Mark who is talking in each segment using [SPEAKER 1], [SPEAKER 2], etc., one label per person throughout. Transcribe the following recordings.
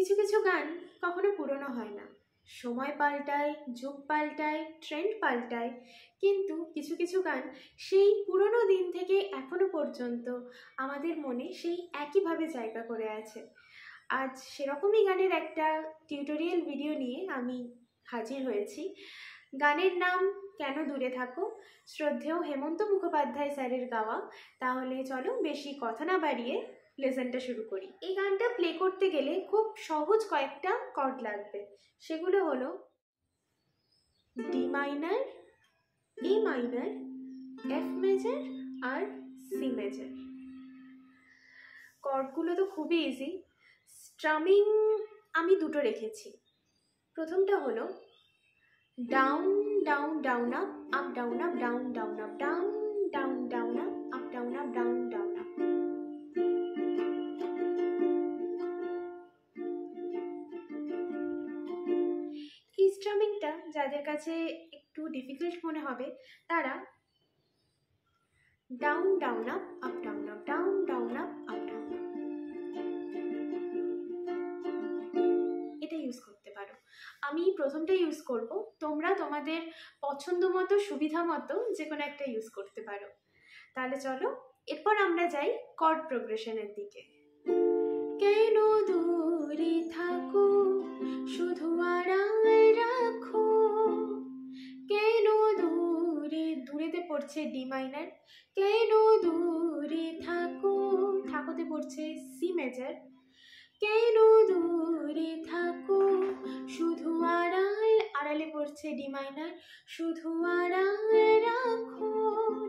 [SPEAKER 1] কিছু কিছু গান কখনো পুরনো হয় না, সময় পাল্টায়, যুগ পাল্টায়, ট্রেন্ড পাল্টায়, কিন্তু কিছু কিছু গান সেই পুরনো দিন থেকে এখনো পর্যন্ত আমাদের মনে সেই একইভাবে জায়গা করে আছে। আজ সেরকমই গানের একটা টিউটোরিয়াল ভিডিও নিয়ে আমি হাজির হয়েছি। গানের নাম কেন দূরে থাকো, শ্রদ্ধেয় হেমন্ত মুখোপাধ্যায় স্যারের গাওয়া। তাহলে চলো বেশি কথা না বাড়িয়ে লেসনটা শুরু করি। এই গানটা প্লে করতে গেলে খুব সহজ কয়েকটা কর্ড লাগবে। সেগুলো হলো ডি মাইনার, এ মাইনার, এফ মেজর আর সি মেজর। কর্ডগুলো তো খুবই ইজি। স্ট্রামিং আমি দুটো রেখেছি। প্রথমটা হলো down down down up, up down up, down down up, down down down up, up down up, down down up. এই স্ট্রামিংটা যাদের কাছে একটু ডিফিকাল্ট মনে হবে তারা down down up, up down up, down down up, up down up এটা use করতে পারো। আমি প্রথমটা ইউজ করব, তোমরা তোমাদের পছন্দ মতো সুবিধা মতো যে কোনো একটা ইউজ করতে পারো। তাহলে চলো এরপর আমরা যাই কর্ড প্রোগ্রেশনের দিকে। কেন দূরে থাকো, শুধু আড়াল রাখো, কেন দূরে, দূরেতে পড়ছে ডি মাইনার, কেন দূরে থাকো, থাকোতে পড়ছে সি মেজর, কেন দূরে থাকো, শুধু আড়াল, আড়ালে পড়ছে ডি মাইনার, শুধু আড়াল রাখো,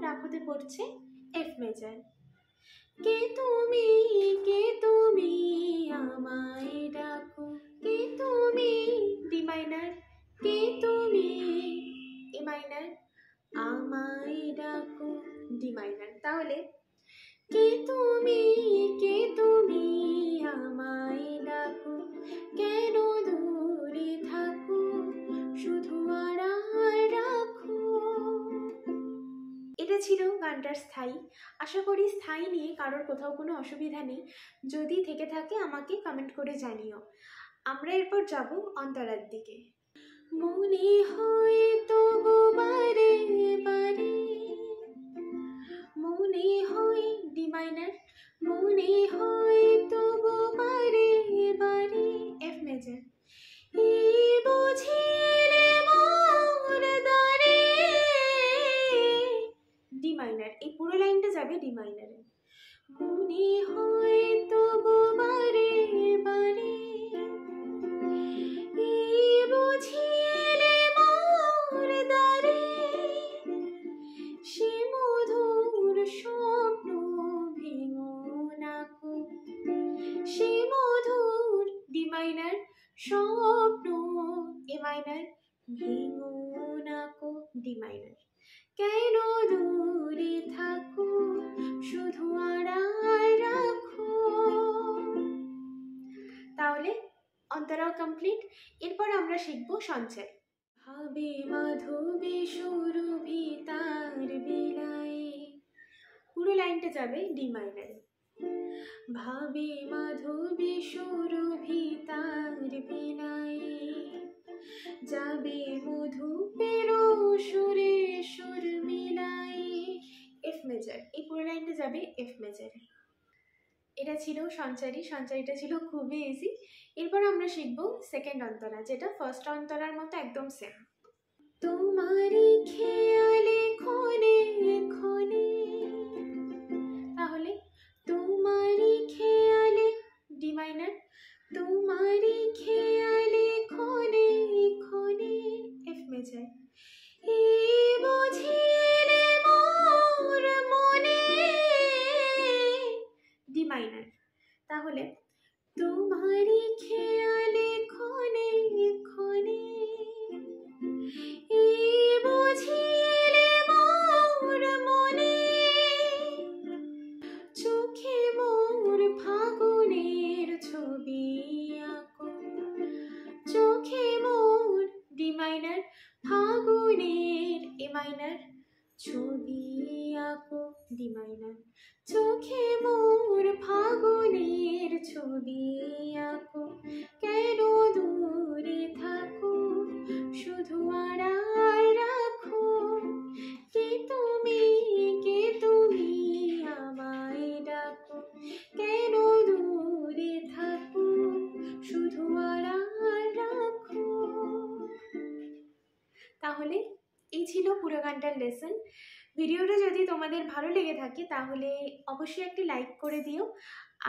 [SPEAKER 1] রাখোতে পড়ছে এফ মেজর। কে তুমি আমায় ডাকো, কে তুমি ডি মাইনার, কে তুমি এ মাইনার, আমায় ডাকো ডি মাইনার। তাহলে কে তুমি আমায় ডাকো, কেন দূরে থাকো, শুধু আড়াল রাখো। এটা ছিল গানটার স্থায়ী। আশা করি স্থায়ী নিয়ে কারোর কোথাও কোনো অসুবিধা নেই। যদি থেকে থাকে আমাকে কমেন্ট করে জানিও। আমরা এরপর যাব অন্তরার দিকে। মনে হয় তবু বারে বারে, মনে হয় ডি মাইনার, মনে হয় তবু বারে বারে এফ মেজর, এই বুঝিলে মোর দ্বারে, ডি মাইনার। এই পুরো লাইনটা যাবে ডি মাইনারে। মনে হয় তবু বারে বারে, এই বুঝিলে মোর দ্বারে, সে মধুর স্বপ্ন ভেঙো নাকো, সে মধুর ডি মাইনার, স্বপ্ন এ মাইনার, ভেঙো নাকো ডি মাইনার। কেন দূরে থাকো, শুধু আড়াল রাখো। তাহলে অন্তরাও কমপ্লিট। এরপর আমরা শিখব সঞ্চয়। ভাবে মাধবী সুরভি তার বিলায়ে, পুরো লাইনটা যাবে ডি মাইনারে। ভাবে মাধবী সুরভি তার বিলায়ে, যাবে মধু পেরো সুরে সুর মিলায়ে, এফ মেজর। এই পুরো লাইনটা যাবে এফ মেজরে। এটা ছিল সঞ্চারী। সঞ্চারীটা ছিল খুবই ইজি। এরপর আমরা শিখব সেকেন্ড অন্তরা, যেটা ফার্স্ট অন্তরার মতো একদম সেম। তোমারই খেয়ালে ক্ষণে ক্ষণে, তাহলে তোমারই খেয়ালে ডি মাইনার, তোমারই খেয়ালে ক্ষণে ক্ষণে এফ মেজর, এই বুঝিলে মোর মনে ডি মাইনার। তাহলে তোমারই খেয়ালে ক্ষণে ক্ষণে, এই বুঝিলে মোর মনে, চোখে মোর ফাগুনের ছবি আঁকো, চোখে মোর ডি মাইনার, ফাগুনের এ মাইনার, ছবি আঁকো ডি মাইনার, চোখে মোর ফাগুনের ছবি আঁকো, ছিল পুরো গানটার লেসন। ভিডিওটা যদি তোমাদের ভালো লেগে থাকে তাহলে অবশ্যই একটি লাইক করে দিও।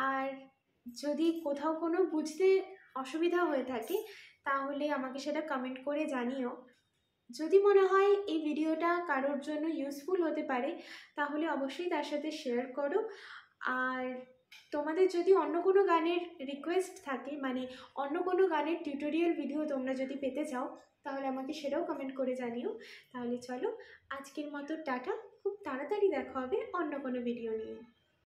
[SPEAKER 1] আর যদি কোথাও কোনো বুঝতে অসুবিধা হয়ে থাকে তাহলে আমাকে সেটা কমেন্ট করে জানিও। যদি মনে হয় এই ভিডিওটা কারোর জন্য ইউজফুল হতে পারে তাহলে অবশ্যই তার সাথে শেয়ার করো। আর তোমাদের যদি অন্য কোনো গানের রিকোয়েস্ট থাকে, মানে অন্য কোনো গানের টিউটোরিয়াল ভিডিও তোমরা যদি পেতে চাও তাহলে আমাকে সেটাও কমেন্ট করে জানিও। তাহলে চলো আজকের মতো টাটা, খুব তাড়াতাড়ি দেখা হবে অন্য কোনো ভিডিও নিয়ে।